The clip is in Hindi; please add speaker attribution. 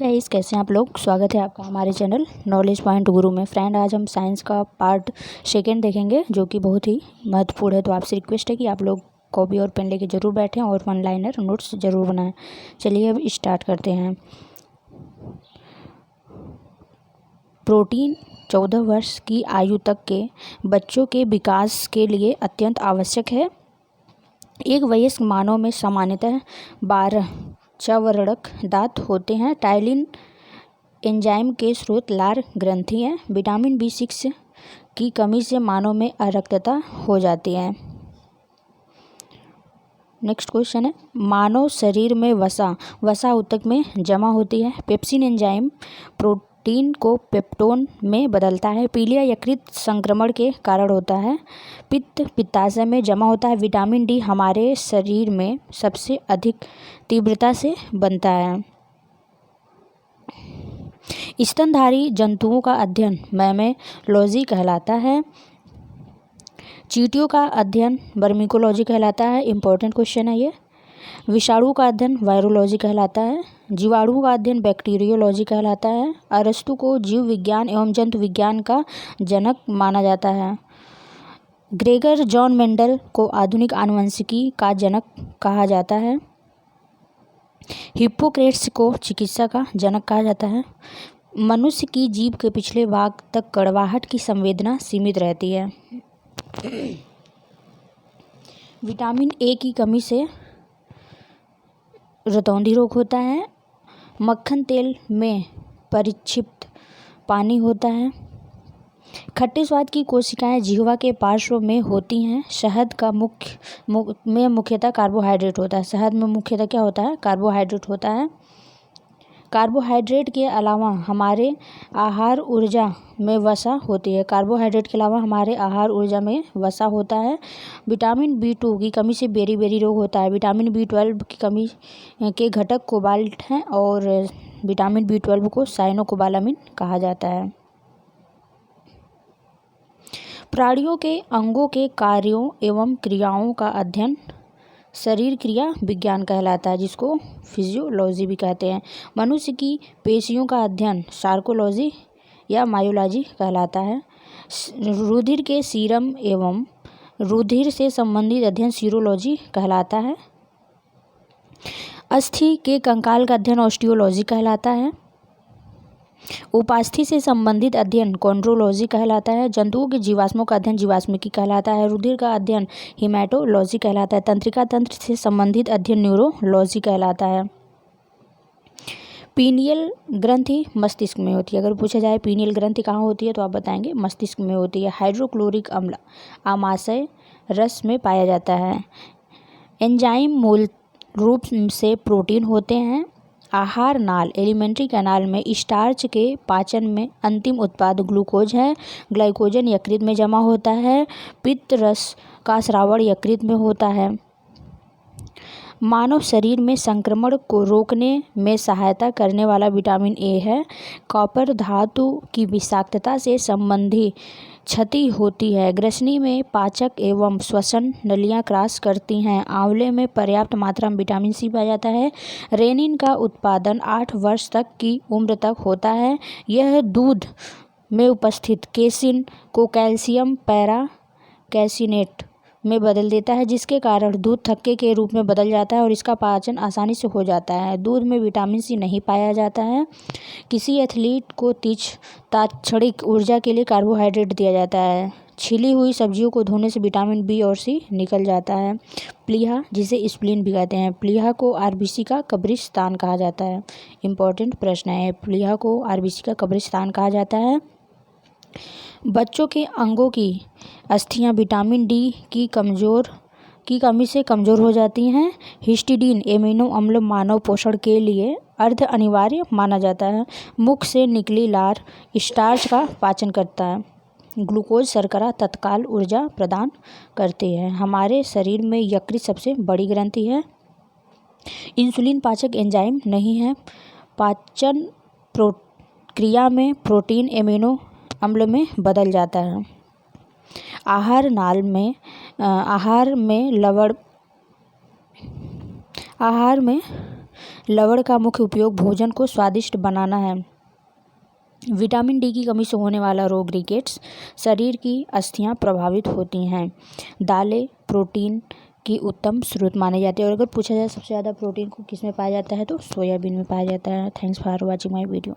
Speaker 1: गाइस, कैसे हैं आप लोग। स्वागत है आपका हमारे चैनल नॉलेज पॉइंट गुरु में। फ्रेंड, आज हम साइंस का पार्ट सेकेंड देखेंगे जो कि बहुत ही महत्वपूर्ण है। तो आपसे रिक्वेस्ट है कि आप लोग कॉपी और पेन लेके ज़रूर बैठें और वन लाइनर नोट्स ज़रूर बनाएं। चलिए अब स्टार्ट करते हैं। प्रोटीन 14 वर्ष की आयु तक के बच्चों के विकास के लिए अत्यंत आवश्यक है। एक वयस्क मानव में सामान्यतः 12 चर्वरक दांत होते हैं। टाइलिन एंजाइम के स्रोत लार ग्रंथि है। विटामिन B6 की कमी से मानव में अरक्तता हो जाती है। नेक्स्ट क्वेश्चन है, मानव शरीर में वसा ऊतक में जमा होती है। पेप्सिन एंजाइम प्रोटीन को पेप्टोन में बदलता है। पीलिया यकृत संक्रमण के कारण होता है। पित्ताशय में जमा होता है। विटामिन D हमारे शरीर में सबसे अधिक तीव्रता से बनता है। स्तनधारी जंतुओं का अध्ययन मैमेलॉजी कहलाता है। चींटियों का अध्ययन बर्मिकोलॉजी कहलाता है। इंपॉर्टेंट क्वेश्चन है ये। विषाणु का अध्ययन वायरोलॉजी कहलाता है। जीवाणु का अध्ययन बैक्टीरियोलॉजी कहलाता है। अरस्तु को जीव विज्ञान एवं जंतु विज्ञान का जनक माना जाता है। ग्रेगर जॉन मेंडल को आधुनिक आनुवंशिकी का जनक कहा जाता है। हिप्पोक्रेट्स को चिकित्सा का जनक कहा जाता है। मनुष्य की जीभ के पिछले भाग तक कड़वाहट की संवेदना सीमित रहती है। विटामिन A की कमी से रतौंधी रोग होता है। मक्खन तेल में परिक्षिप्त पानी होता है। खट्टे स्वाद की कोशिकाएं जिह्वा के पार्श्व में होती हैं। शहद का मुख्यतः कार्बोहाइड्रेट होता है। शहद में मुख्यतः क्या होता है? कार्बोहाइड्रेट होता है। कार्बोहाइड्रेट के अलावा हमारे आहार ऊर्जा में वसा होती है। कार्बोहाइड्रेट के अलावा हमारे आहार ऊर्जा में वसा होता है। विटामिन B2 की कमी से बेरी रोग होता है। विटामिन B12 की कमी के घटक कोबाल्ट हैं और विटामिन B12 को साइनोकोबालामिन कहा जाता है। प्राणियों के अंगों के कार्यों एवं क्रियाओं का अध्ययन शरीर क्रिया विज्ञान कहलाता है, जिसको फिजियोलॉजी भी कहते हैं। मनुष्य की पेशियों का अध्ययन सार्कोलॉजी या मायोलॉजी कहलाता है। रुधिर के सीरम एवं रुधिर से संबंधित अध्ययन सीरोलॉजी कहलाता है। अस्थि के कंकाल का अध्ययन ऑस्टियोलॉजी कहलाता है। उपास्थि से संबंधित अध्ययन कॉन्ड्रोलॉजी कहलाता है। जंतुओं के जीवाश्मों का अध्ययन जीवाश्मिकी कहलाता है। रुधिर का अध्ययन हिमेटोलॉजी कहलाता है। तंत्रिका तंत्र से संबंधित अध्ययन न्यूरोलॉजी कहलाता है। पीनियल ग्रंथि मस्तिष्क में होती है। अगर पूछा जाए पीनियल ग्रंथि कहाँ होती है तो आप बताएंगे मस्तिष्क में होती है। हाइड्रोक्लोरिक अम्ल आमाशय रस में पाया जाता है। एंजाइम मूल रूप से प्रोटीन होते हैं। आहार नाल एलिमेंट्री कैनाल में स्टार्च के पाचन में अंतिम उत्पाद ग्लूकोज है। ग्लाइकोजन यकृत में जमा होता है। पित्त रस का स्रावण यकृत में होता है। मानव शरीर में संक्रमण को रोकने में सहायता करने वाला विटामिन A है। कॉपर धातु की विषाक्तता से संबंधी क्षति होती है। ग्रसनी में पाचक एवं श्वसन नलियां क्रॉस करती हैं। आंवले में पर्याप्त मात्रा में विटामिन C पाया जाता है। रेनिन का उत्पादन 8 वर्ष तक की उम्र तक होता है। यह दूध में उपस्थित केसिन को कैल्शियम पैरा कैसिनेट में बदल देता है, जिसके कारण दूध थक्के के रूप में बदल जाता है और इसका पाचन आसानी से हो जाता है। दूध में विटामिन C नहीं पाया जाता है। किसी एथलीट को तात्क्षणिक ऊर्जा के लिए कार्बोहाइड्रेट दिया जाता है। छिली हुई सब्जियों को धोने से विटामिन B और C निकल जाता है। प्लीहा, जिसे स्प्लीन भी कहते हैं, प्लीहा को RBC का कब्रिस्तान कहा जाता है। इंपॉर्टेंट प्रश्न है। प्लीहा को RBC का कब्रिस्तान कहा जाता है। बच्चों के अंगों की अस्थियां विटामिन D की कमी से कमज़ोर हो जाती हैं। हिस्टिडीन एमिनो अम्ल मानव पोषण के लिए अर्ध अनिवार्य माना जाता है। मुख से निकली लार स्टार्च का पाचन करता है। ग्लूकोज शर्करा तत्काल ऊर्जा प्रदान करते हैं। हमारे शरीर में यकृत सबसे बड़ी ग्रंथि है। इंसुलिन पाचक एंजाइम नहीं है। पाचन प्रक्रिया में प्रोटीन एमिनो अम्ल में बदल जाता है। आहार में लवण का मुख्य उपयोग भोजन को स्वादिष्ट बनाना है। विटामिन डी की कमी से होने वाला रोग रिकेट्स, शरीर की अस्थियां प्रभावित होती हैं। दालें प्रोटीन की उत्तम स्रोत माने जाते हैं। और अगर पूछा जाए सबसे ज़्यादा प्रोटीन को किस में पाया जाता है तो सोयाबीन में पाया जाता है। Thanks for watching my video.